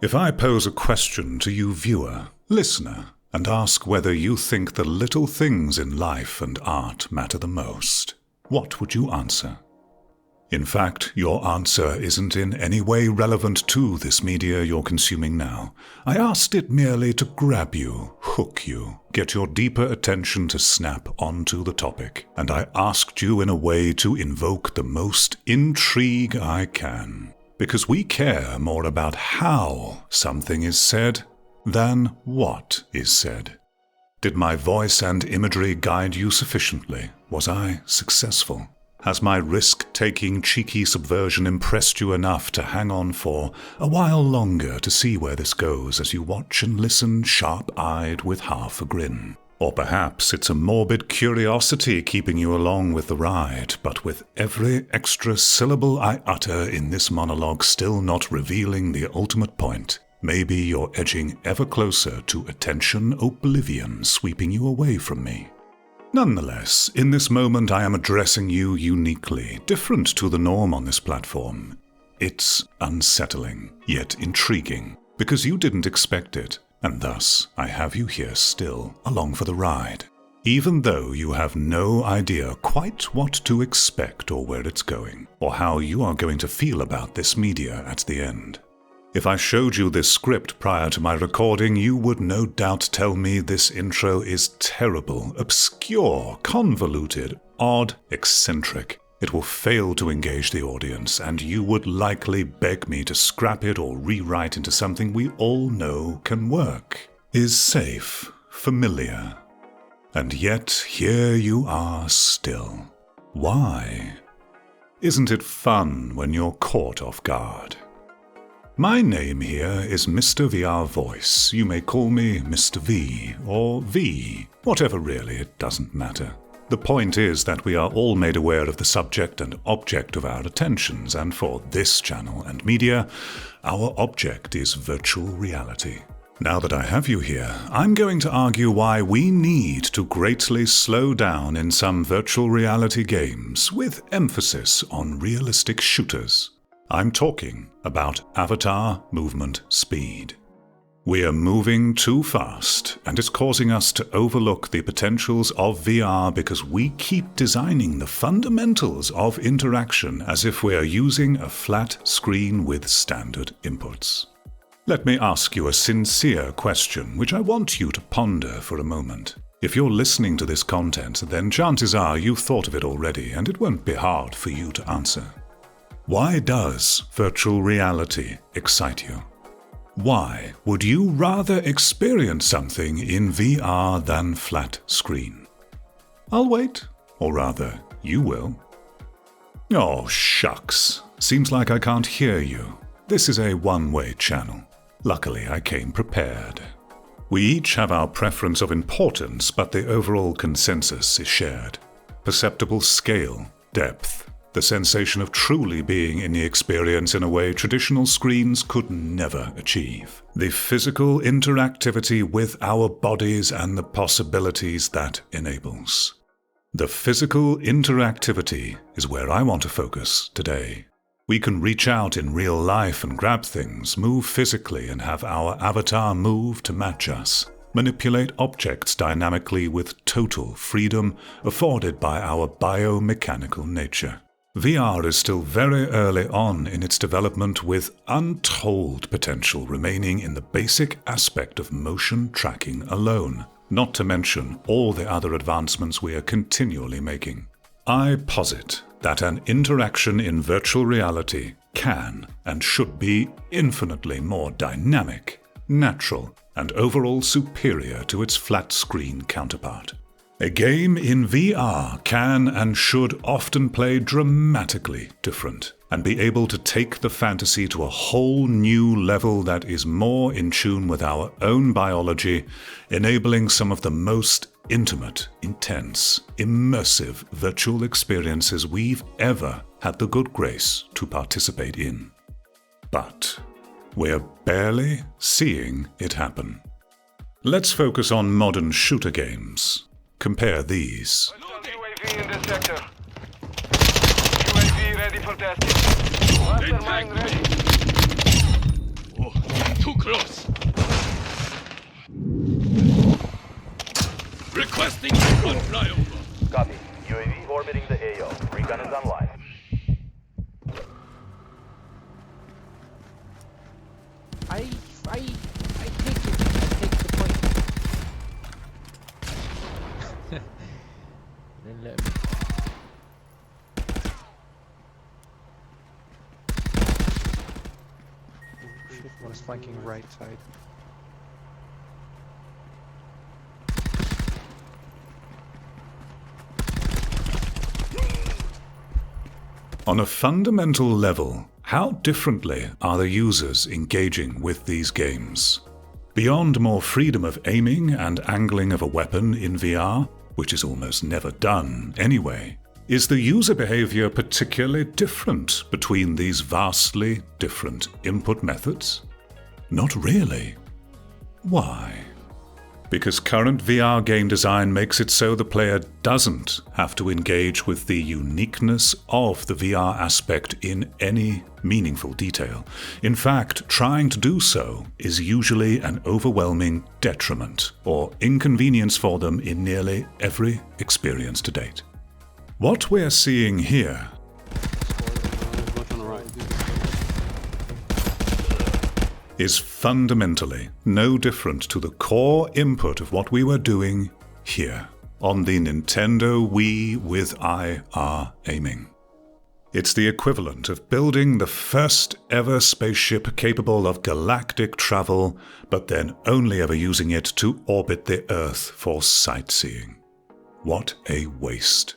If I pose a question to you viewer, listener, and ask whether you think the little things in life and art matter the most, what would you answer? In fact, your answer isn't in any way relevant to this media you're consuming now. I asked it merely to grab you, hook you, get your deeper attention to snap onto the topic, and I asked you in a way to invoke the most intrigue I can. Because we care more about how something is said than what is said. Did my voice and imagery guide you sufficiently? Was I successful? Has my risk-taking, cheeky subversion impressed you enough to hang on for a while longer to see where this goes as you watch and listen sharp-eyed with half a grin? Or perhaps it's a morbid curiosity keeping you along with the ride, but with every extra syllable I utter in this monologue still not revealing the ultimate point. Maybe you're edging ever closer to attention oblivion sweeping you away from me. Nonetheless, in this moment I am addressing you uniquely, different to the norm on this platform. It's unsettling, yet intriguing, because you didn't expect it, and thus I have you here still, along for the ride, even though you have no idea quite what to expect or where it's going, or how you are going to feel about this media at the end. If I showed you this script prior to my recording, you would no doubt tell me this intro is terrible, obscure, convoluted, odd, eccentric. It will fail to engage the audience, and you would likely beg me to scrap it or rewrite into something we all know can work, is safe, familiar. And yet here you are still. Why? Isn't it fun when you're caught off guard? My name here is Mr. VR Voice. You may call me Mr. V, or V, whatever really, it doesn't matter. The point is that we are all made aware of the subject and object of our attentions, and for this channel and media, our object is virtual reality. Now that I have you here, I'm going to argue why we need to greatly slow down in some virtual reality games, with emphasis on realistic shooters. I'm talking about avatar movement speed. We are moving too fast, and it's causing us to overlook the potentials of VR because we keep designing the fundamentals of interaction as if we are using a flat screen with standard inputs. Let me ask you a sincere question, which I want you to ponder for a moment. If you're listening to this content, then chances are you've thought of it already, and it won't be hard for you to answer. Why does virtual reality excite you? Why would you rather experience something in VR than flat screen? I'll wait, or rather, you will. Oh, shucks. Seems like I can't hear you. This is a one-way channel. Luckily, I came prepared. We each have our preference of importance, but the overall consensus is shared. Perceptible scale, depth, the sensation of truly being in the experience in a way traditional screens could never achieve. The physical interactivity with our bodies and the possibilities that enables. The physical interactivity is where I want to focus today. We can reach out in real life and grab things, move physically and have our avatar move to match us. Manipulate objects dynamically with total freedom afforded by our biomechanical nature. VR is still very early on in its development with untold potential remaining in the basic aspect of motion tracking alone, not to mention all the other advancements we are continually making. I posit that an interaction in virtual reality can and should be infinitely more dynamic, natural, and overall superior to its flat-screen counterpart. A game in VR can and should often play dramatically different and be able to take the fantasy to a whole new level that is more in tune with our own biology, enabling some of the most intimate, intense, immersive virtual experiences we've ever had the good grace to participate in. But we're barely seeing it happen. Let's focus on modern shooter games. Compare these. UAV in this sector. UAV ready for testing. Mastermind ready. Requesting front flyover. Copy. UAV orbiting the AO. Recon is online. I take it. I take the point. Then let me. Oh shit, one is flanking right side. On a fundamental level, how differently are the users engaging with these games? Beyond more freedom of aiming and angling of a weapon in VR, which is almost never done anyway, is the user behavior particularly different between these vastly different input methods? Not really. Why? Because current VR game design makes it so the player doesn't have to engage with the uniqueness of the VR aspect in any meaningful detail. In fact, trying to do so is usually an overwhelming detriment or inconvenience for them in nearly every experience to date. What we're seeing here is fundamentally no different to the core input of what we were doing here on the Nintendo Wii with IR aiming. It's the equivalent of building the first ever spaceship capable of galactic travel, but then only ever using it to orbit the Earth for sightseeing. What a waste.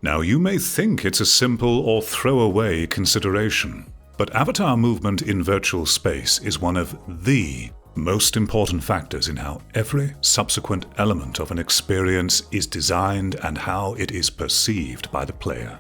Now you may think it's a simple or throwaway consideration, but avatar movement in virtual space is one of the most important factors in how every subsequent element of an experience is designed and how it is perceived by the player.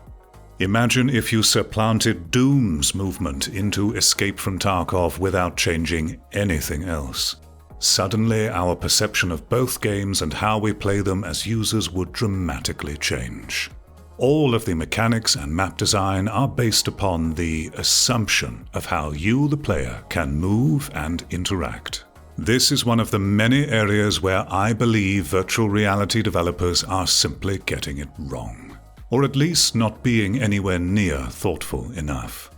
Imagine if you supplanted Doom's movement into Escape from Tarkov without changing anything else. Suddenly, our perception of both games and how we play them as users would dramatically change. All of the mechanics and map design are based upon the assumption of how you, the player, can move and interact. This is one of the many areas where I believe virtual reality developers are simply getting it wrong, or at least not being anywhere near thoughtful enough.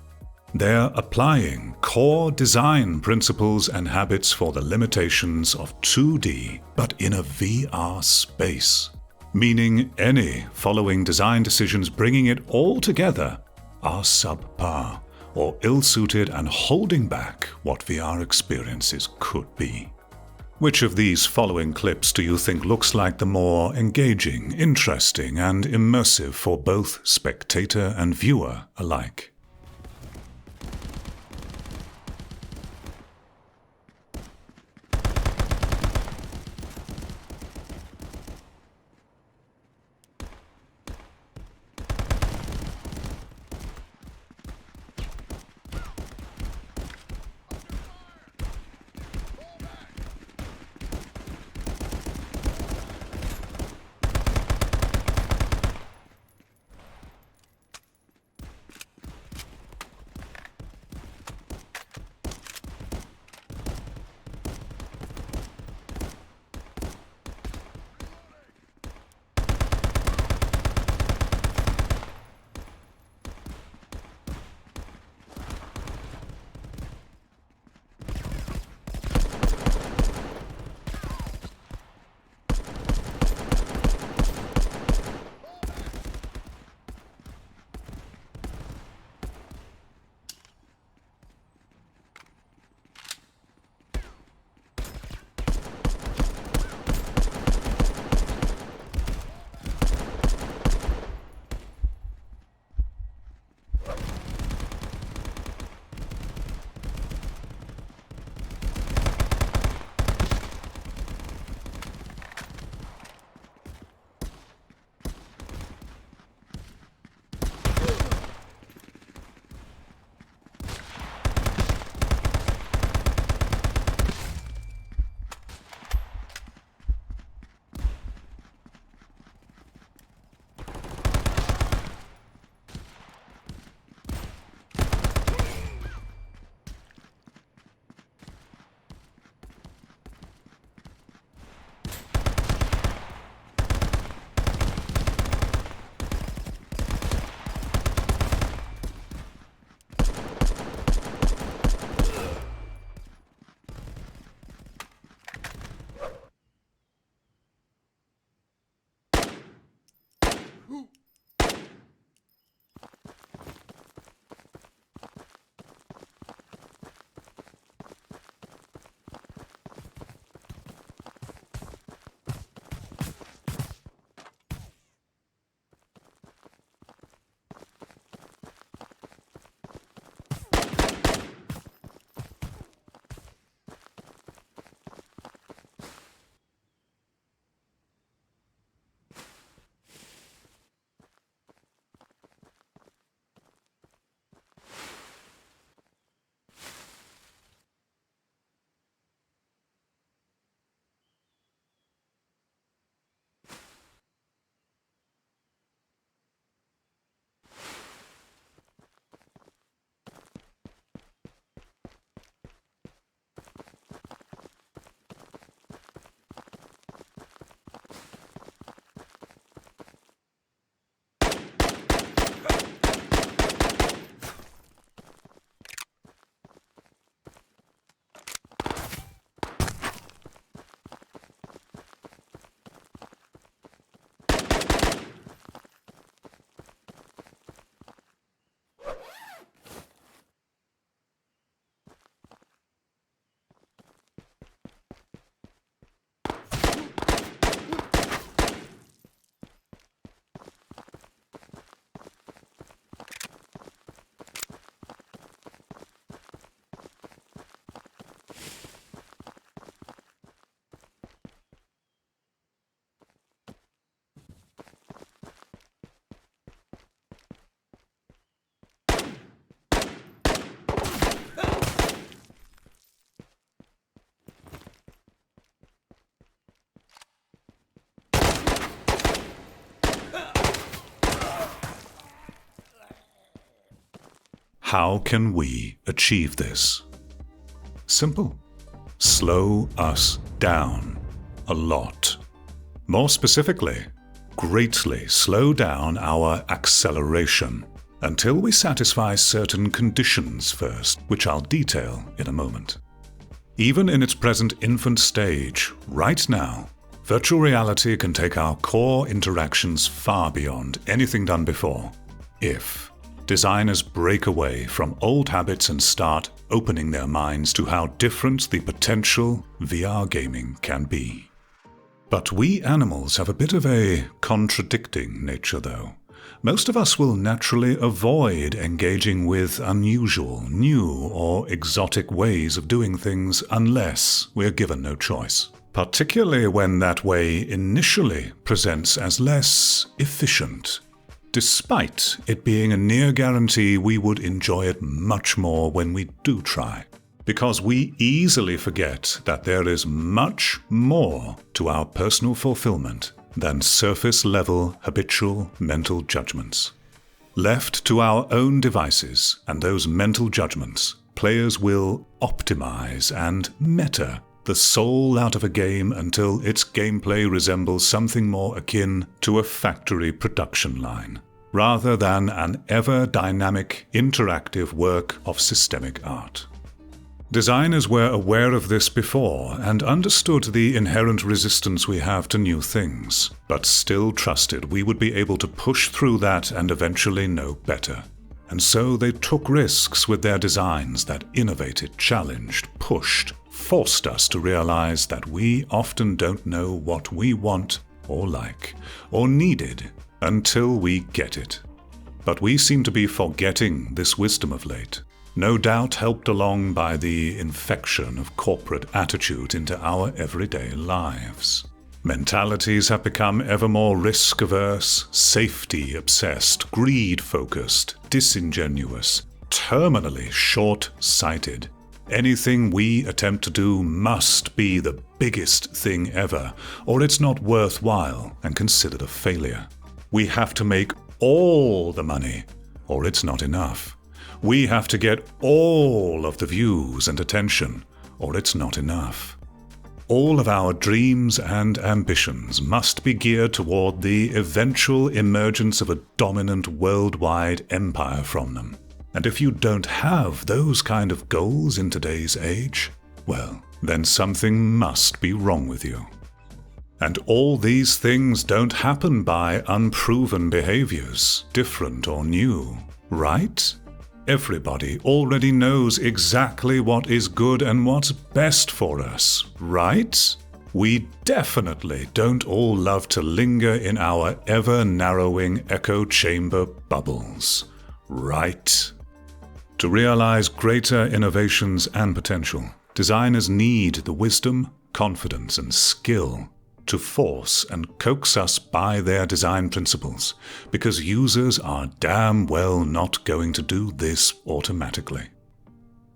They're applying core design principles and habits for the limitations of 2D, but in a VR space. Meaning any following design decisions bringing it all together are subpar or ill-suited and holding back what VR experiences could be. Which of these following clips do you think looks like the more engaging, interesting, and immersive for both spectator and viewer alike? How can we achieve this? Simple. Slow us down a lot. More specifically, greatly slow down our acceleration until we satisfy certain conditions first, which I'll detail in a moment. Even in its present infant stage, right now, virtual reality can take our core interactions far beyond anything done before, if designers break away from old habits and start opening their minds to how different the potential VR gaming can be. But we animals have a bit of a contradicting nature, though. Most of us will naturally avoid engaging with unusual, new, or exotic ways of doing things unless we're given no choice, particularly when that way initially presents as less efficient, despite it being a near guarantee we would enjoy it much more when we do try. Because we easily forget that there is much more to our personal fulfillment than surface-level habitual mental judgments. Left to our own devices and those mental judgments, players will optimize and meta the soul out of a game until its gameplay resembles something more akin to a factory production line, rather than an ever-dynamic, interactive work of systemic art. Designers were aware of this before and understood the inherent resistance we have to new things, but still trusted we would be able to push through that and eventually know better. And so they took risks with their designs that innovated, challenged, pushed, forced us to realize that we often don't know what we want or like or needed until we get it. But we seem to be forgetting this wisdom of late. No doubt helped along by the infection of corporate attitude into our everyday lives. Mentalities have become ever more risk-averse, safety-obsessed, greed-focused, disingenuous, terminally short-sighted. Anything we attempt to do must be the biggest thing ever, or it's not worthwhile and considered a failure. We have to make all the money, or it's not enough. We have to get all of the views and attention, or it's not enough. All of our dreams and ambitions must be geared toward the eventual emergence of a dominant worldwide empire from them. And if you don't have those kind of goals in today's age, well, then something must be wrong with you. And all these things don't happen by unproven behaviors, different or new, right? Everybody already knows exactly what is good and what's best for us, right? We definitely don't all love to linger in our ever-narrowing echo chamber bubbles, right? To realize greater innovations and potential, designers need the wisdom, confidence, and skill to force and coax us by their design principles, because users are damn well not going to do this automatically.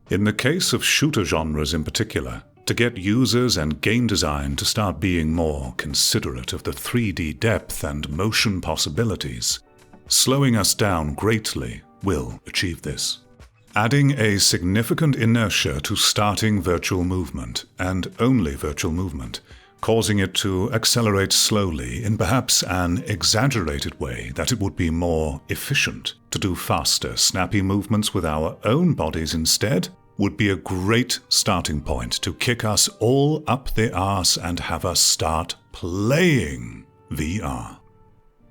In the case of shooter genres in particular, to get users and game design to start being more considerate of the 3D depth and motion possibilities, slowing us down greatly will achieve this. Adding a significant inertia to starting virtual movement, and only virtual movement, causing it to accelerate slowly in perhaps an exaggerated way that it would be more efficient to do faster, snappy movements with our own bodies instead, would be a great starting point to kick us all up the arse and have us start playing VR.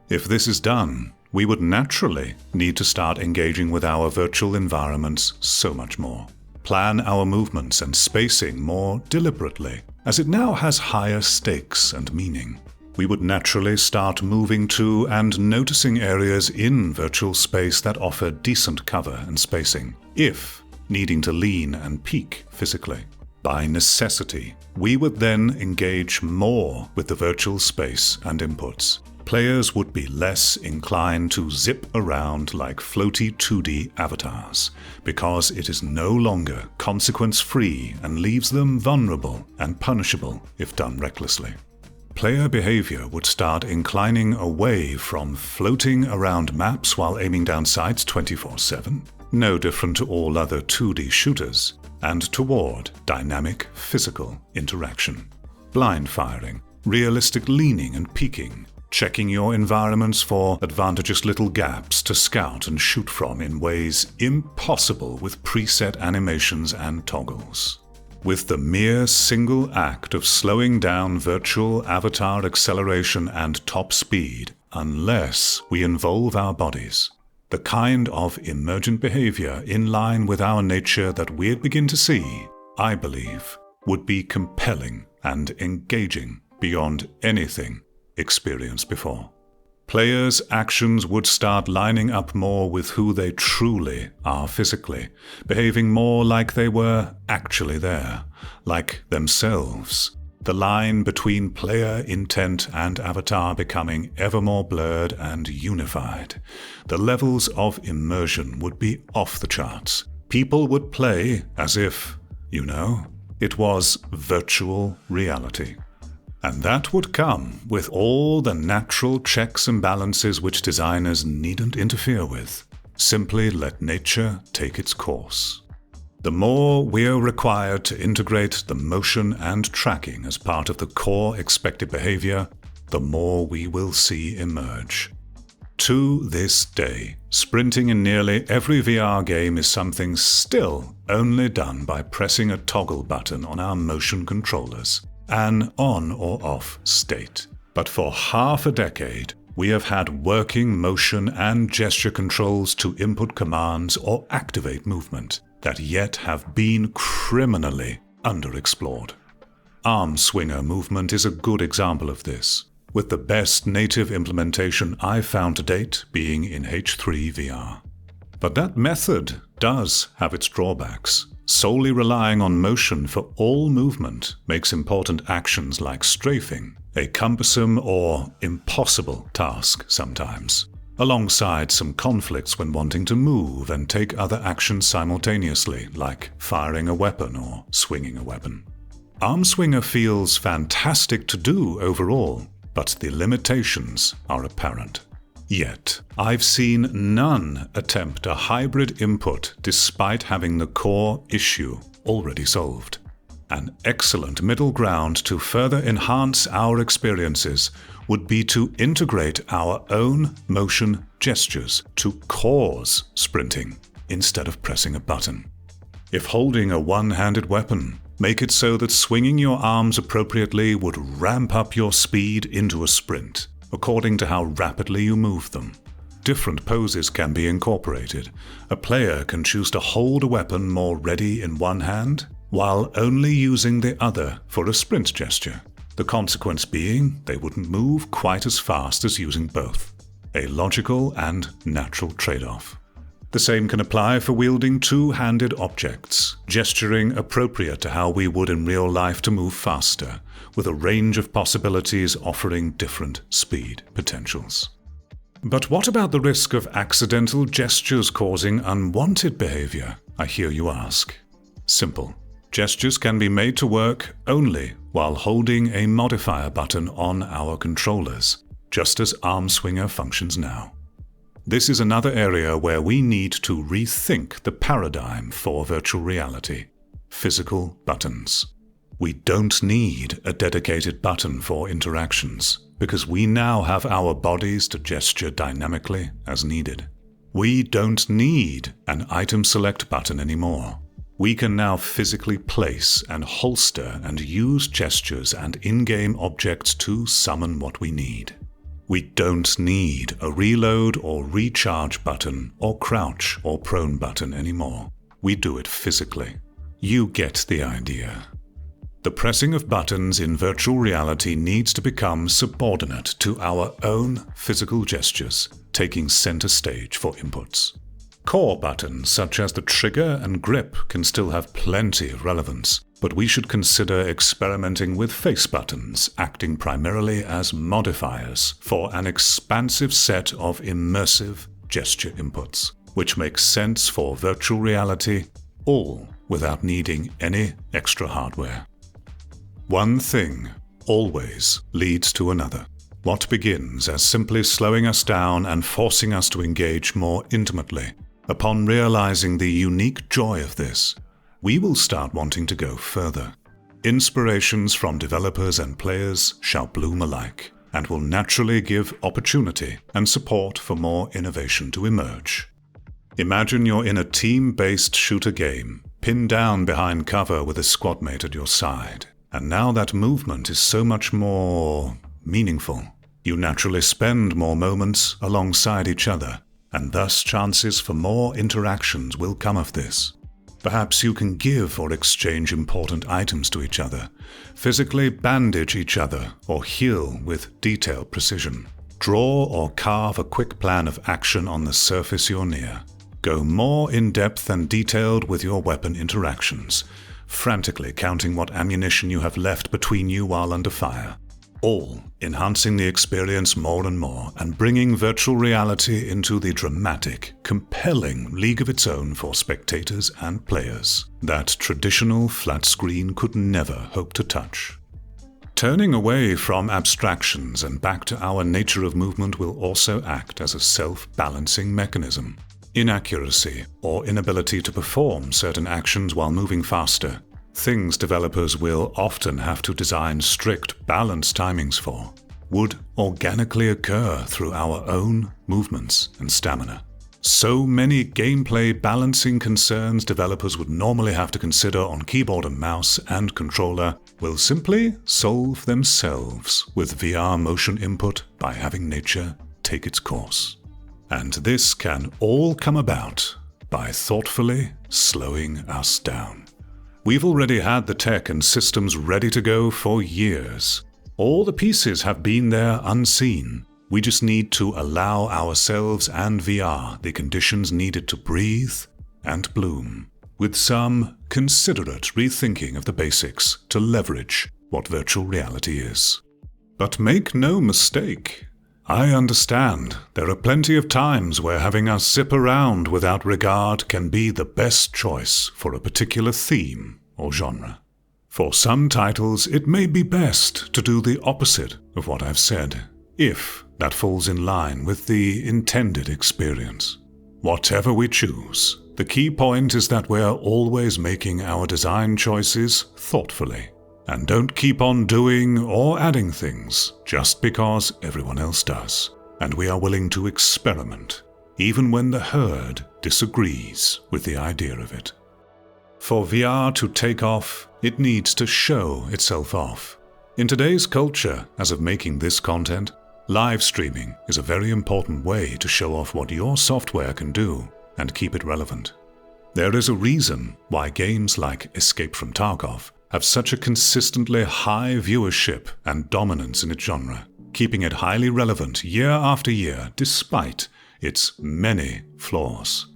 If this is done, we would naturally need to start engaging with our virtual environments so much more. Plan our movements and spacing more deliberately, as it now has higher stakes and meaning. We would naturally start moving to and noticing areas in virtual space that offer decent cover and spacing, if needing to lean and peak physically. By necessity, we would then engage more with the virtual space and inputs. Players would be less inclined to zip around like floaty 2D avatars, because it is no longer consequence-free and leaves them vulnerable and punishable if done recklessly. Player behavior would start inclining away from floating around maps while aiming down sights 24/7. no different to all other 2D shooters, and toward dynamic physical interaction. Blind firing, realistic leaning and peeking, checking your environments for advantageous little gaps to scout and shoot from in ways impossible with preset animations and toggles. With the mere single act of slowing down virtual avatar acceleration and top speed, unless we involve our bodies, the kind of emergent behavior in line with our nature that we'd begin to see, I believe, would be compelling and engaging beyond anything experienced before. Players' actions would start lining up more with who they truly are physically, behaving more like they were actually there, like themselves. The line between player intent and avatar becoming ever more blurred and unified. The levels of immersion would be off the charts. People would play as if, it was virtual reality. And that would come with all the natural checks and balances which designers needn't interfere with. Simply let nature take its course. The more we're required to integrate the motion and tracking as part of the core expected behavior, the more we will see emerge. To this day, sprinting in nearly every VR game is something still only done by pressing a toggle button on our motion controllers. An on or off state. But for half a decade, we have had working motion and gesture controls to input commands or activate movement that yet have been criminally underexplored. Arm swinger movement is a good example of this, with the best native implementation I've found to date being in H3 VR. But that method does have its drawbacks. Solely relying on motion for all movement makes important actions like strafing a cumbersome or impossible task sometimes, alongside some conflicts when wanting to move and take other actions simultaneously, like firing a weapon or swinging a weapon. Arm swinger feels fantastic to do overall, but the limitations are apparent. Yet, I've seen none attempt a hybrid input despite having the core issue already solved. An excellent middle ground to further enhance our experiences would be to integrate our own motion gestures to cause sprinting instead of pressing a button. If holding a one-handed weapon, make it so that swinging your arms appropriately would ramp up your speed into a sprint, according to how rapidly you move them. Different poses can be incorporated. A player can choose to hold a weapon more ready in one hand, while only using the other for a sprint gesture. The consequence being they wouldn't move quite as fast as using both. A logical and natural trade-off. The same can apply for wielding two-handed objects, gesturing appropriate to how we would in real life to move faster, with a range of possibilities offering different speed potentials. But what about the risk of accidental gestures causing unwanted behavior, I hear you ask? Simple. Gestures can be made to work only while holding a modifier button on our controllers, just as arm swinger functions now. This is another area where we need to rethink the paradigm for virtual reality. Physical buttons. We don't need a dedicated button for interactions, because we now have our bodies to gesture dynamically as needed. We don't need an item select button anymore. We can now physically place and holster and use gestures and in-game objects to summon what we need. We don't need a reload or recharge button or crouch or prone button anymore. We do it physically. You get the idea. The pressing of buttons in virtual reality needs to become subordinate to our own physical gestures, taking center stage for inputs. Core buttons such as the trigger and grip can still have plenty of relevance, but we should consider experimenting with face buttons, acting primarily as modifiers for an expansive set of immersive gesture inputs, which makes sense for virtual reality, all without needing any extra hardware. One thing always leads to another. What begins as simply slowing us down and forcing us to engage more intimately Upon realizing the unique joy of this, we will start wanting to go further. Inspirations from developers and players shall bloom alike, and will naturally give opportunity and support for more innovation to emerge. Imagine you're in a team-based shooter game, pinned down behind cover with a squad mate at your side, and now that movement is so much more meaningful. You naturally spend more moments alongside each other, and thus chances for more interactions will come of this. Perhaps you can give or exchange important items to each other, physically bandage each other, or heal with detailed precision. Draw or carve a quick plan of action on the surface you're near. Go more in-depth and detailed with your weapon interactions, frantically counting what ammunition you have left between you while under fire. All enhancing the experience more and more and bringing virtual reality into the dramatic, compelling league of its own for spectators and players that traditional flat screen could never hope to touch. Turning away from abstractions and back to our nature of movement will also act as a self-balancing mechanism. Inaccuracy or inability to perform certain actions while moving faster, things developers will often have to design strict balance timings for, would organically occur through our own movements and stamina. So many gameplay balancing concerns developers would normally have to consider on keyboard and mouse and controller will simply solve themselves with VR motion input by having nature take its course. And this can all come about by thoughtfully slowing us down. We've already had the tech and systems ready to go for years. All the pieces have been there unseen. We just need to allow ourselves and VR the conditions needed to breathe and bloom, with some considerate rethinking of the basics to leverage what virtual reality is. But make no mistake, I understand there are plenty of times where having us zip around without regard can be the best choice for a particular theme or genre. For some titles, it may be best to do the opposite of what I've said, if that falls in line with the intended experience. Whatever we choose, the key point is that we're always making our design choices thoughtfully, and don't keep on doing or adding things just because everyone else does, and we are willing to experiment, even when the herd disagrees with the idea of it. For VR to take off, it needs to show itself off. In today's culture, as of making this content, live streaming is a very important way to show off what your software can do and keep it relevant. There is a reason why games like Escape from Tarkov have such a consistently high viewership and dominance in its genre, keeping it highly relevant year after year despite its many flaws.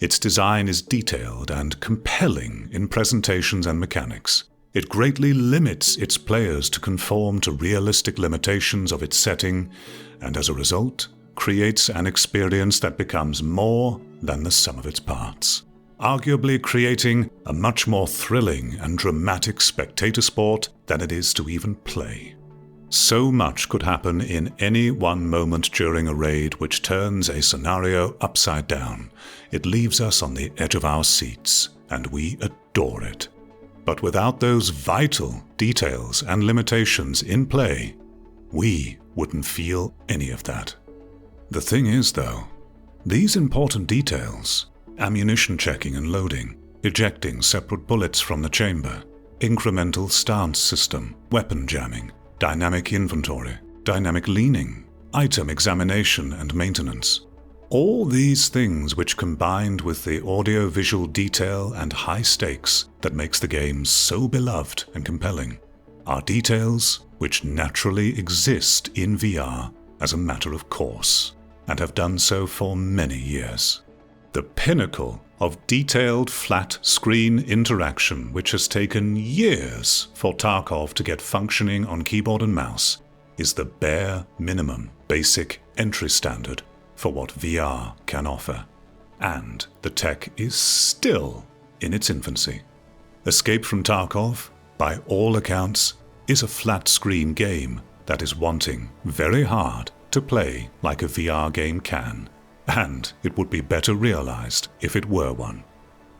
Its design is detailed and compelling in presentations and mechanics. It greatly limits its players to conform to realistic limitations of its setting, and as a result, creates an experience that becomes more than the sum of its parts, arguably creating a much more thrilling and dramatic spectator sport than it is to even play. So much could happen in any one moment during a raid which turns a scenario upside down. It leaves us on the edge of our seats, and we adore it. But without those vital details and limitations in play, we wouldn't feel any of that. The thing is, though, these important details, ammunition checking and loading, ejecting separate bullets from the chamber, incremental stance system, weapon jamming, dynamic inventory, dynamic leaning, item examination and maintenance. All these things which combined with the audio-visual detail and high stakes that makes the game so beloved and compelling are details which naturally exist in VR as a matter of course, and have done so for many years. The pinnacle of detailed flat-screen interaction which has taken years for Tarkov to get functioning on keyboard and mouse is the bare minimum basic entry standard for what VR can offer, and the tech is still in its infancy. Escape from Tarkov, by all accounts, is a flat-screen game that is wanting very hard to play like a VR game can, and it would be better realized if it were one.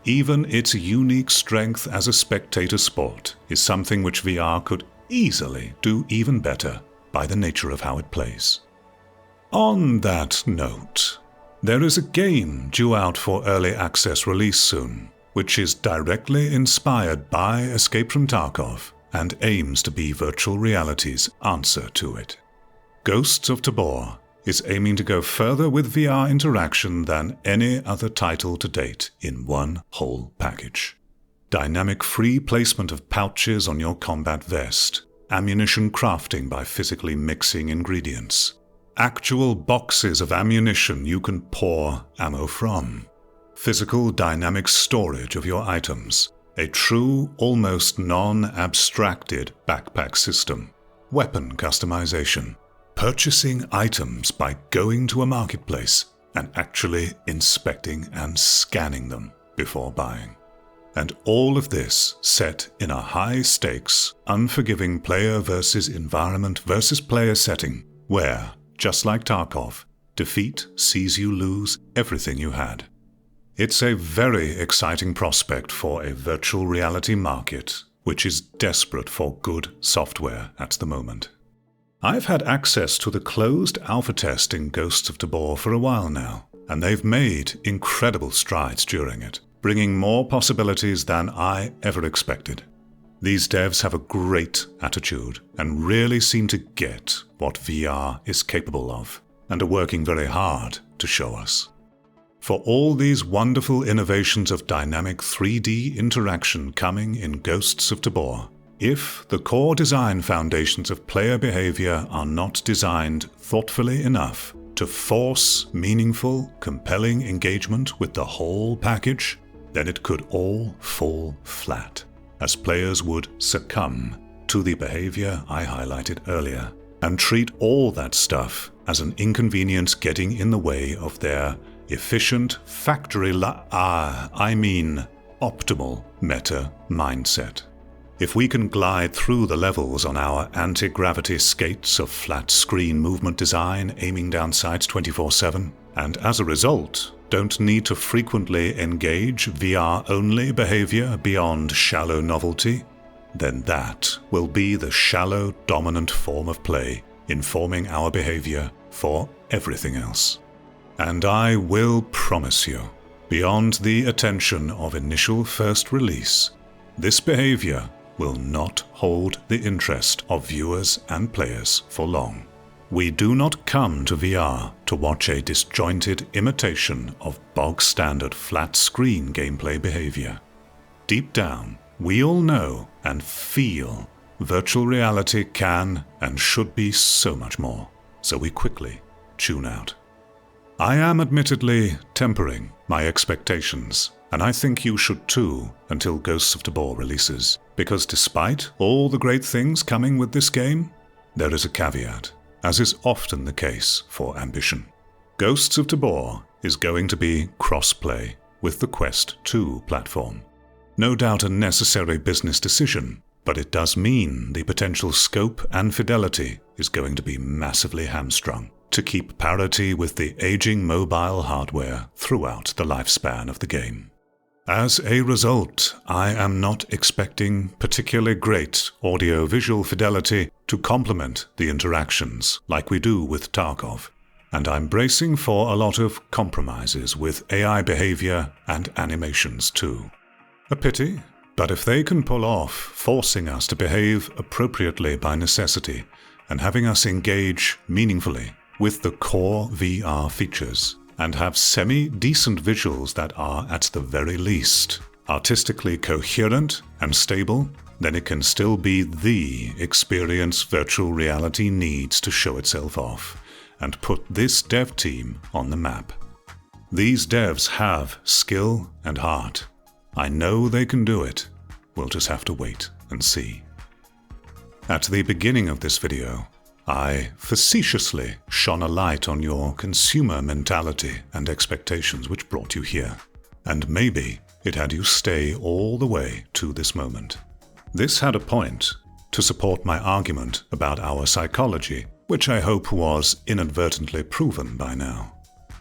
Even its unique strength as a spectator sport is something which VR could easily do even better by the nature of how it plays. On that note, there is a game due out for early access release soon, which is directly inspired by Escape from Tarkov and aims to be virtual reality's answer to it. Ghosts of Tabor is aiming to go further with VR interaction than any other title to date in one whole package. Dynamic free placement of pouches on your combat vest, ammunition crafting by physically mixing ingredients, actual boxes of ammunition you can pour ammo from, physical dynamic storage of your items, a true, almost non-abstracted backpack system, weapon customization, purchasing items by going to a marketplace and actually inspecting and scanning them before buying. And all of this set in a high-stakes, unforgiving player versus environment versus player setting where, just like Tarkov, defeat sees you lose everything you had. It's a very exciting prospect for a virtual reality market, which is desperate for good software at the moment. I've had access to the closed alpha test in Ghosts of Tabor for a while now, and they've made incredible strides during it, bringing more possibilities than I ever expected. These devs have a great attitude and really seem to get what VR is capable of, and are working very hard to show us. For all these wonderful innovations of dynamic 3D interaction coming in Ghosts of Tabor, if the core design foundations of player behavior are not designed thoughtfully enough to force meaningful, compelling engagement with the whole package, then it could all fall flat, as players would succumb to the behavior I highlighted earlier, and treat all that stuff as an inconvenience getting in the way of their efficient, optimal meta mindset. If we can glide through the levels on our anti-gravity skates of flat-screen movement design aiming down sights 24/7, and as a result, don't need to frequently engage VR-only behavior beyond shallow novelty, then that will be the shallow, dominant form of play, informing our behavior for everything else. And I will promise you, beyond the attention of initial first release, this behavior will not hold the interest of viewers and players for long. We do not come to VR to watch a disjointed imitation of bog-standard flat-screen gameplay behavior. Deep down, we all know and feel virtual reality can and should be so much more, so we quickly tune out. I am admittedly tempering my expectations, and I think you should too until Ghosts of Tabor releases, because despite all the great things coming with this game, there is a caveat, as is often the case for ambition. Ghosts of Tabor is going to be cross-play with the Quest 2 platform. No doubt a necessary business decision, but it does mean the potential scope and fidelity is going to be massively hamstrung to keep parity with the aging mobile hardware throughout the lifespan of the game. As a result, I am not expecting particularly great audio-visual fidelity to complement the interactions like we do with Tarkov, and I'm bracing for a lot of compromises with AI behavior and animations too. A pity, but if they can pull off forcing us to behave appropriately by necessity and having us engage meaningfully with the core VR features, and have semi-decent visuals that are, at the very least, artistically coherent and stable, then it can still be the experience virtual reality needs to show itself off, and put this dev team on the map. These devs have skill and heart. I know they can do it. We'll just have to wait and see. At the beginning of this video, I facetiously shone a light on your consumer mentality and expectations which brought you here, and maybe it had you stay all the way to this moment. This had a point to support my argument about our psychology, which I hope was inadvertently proven by now.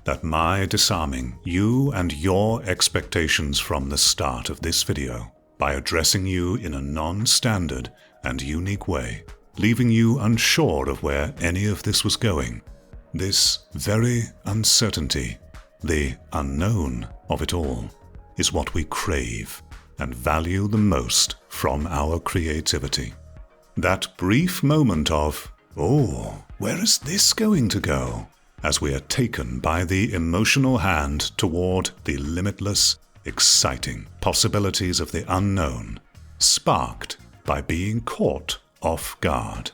that my disarming you and your expectations from the start of this video by addressing you in a non-standard and unique way, leaving you unsure of where any of this was going, this very uncertainty, the unknown of it all, is what we crave and value the most from our creativity. That brief moment of, oh, where is this going to go? As we are taken by the emotional hand toward the limitless, exciting possibilities of the unknown, sparked by being caught off guard.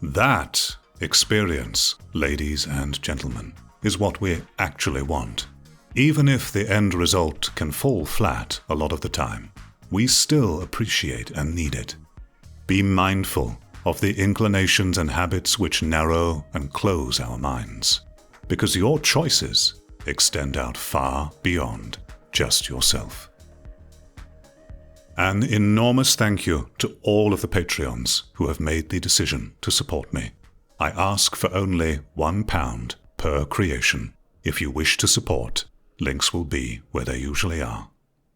That experience, ladies and gentlemen, is what we actually want. Even if the end result can fall flat a lot of the time, we still appreciate and need it. Be mindful of the inclinations and habits which narrow and close our minds, because your choices extend out far beyond just yourself. An enormous thank you to all of the Patreons who have made the decision to support me. I ask for only £1 per creation. If you wish to support, links will be where they usually are.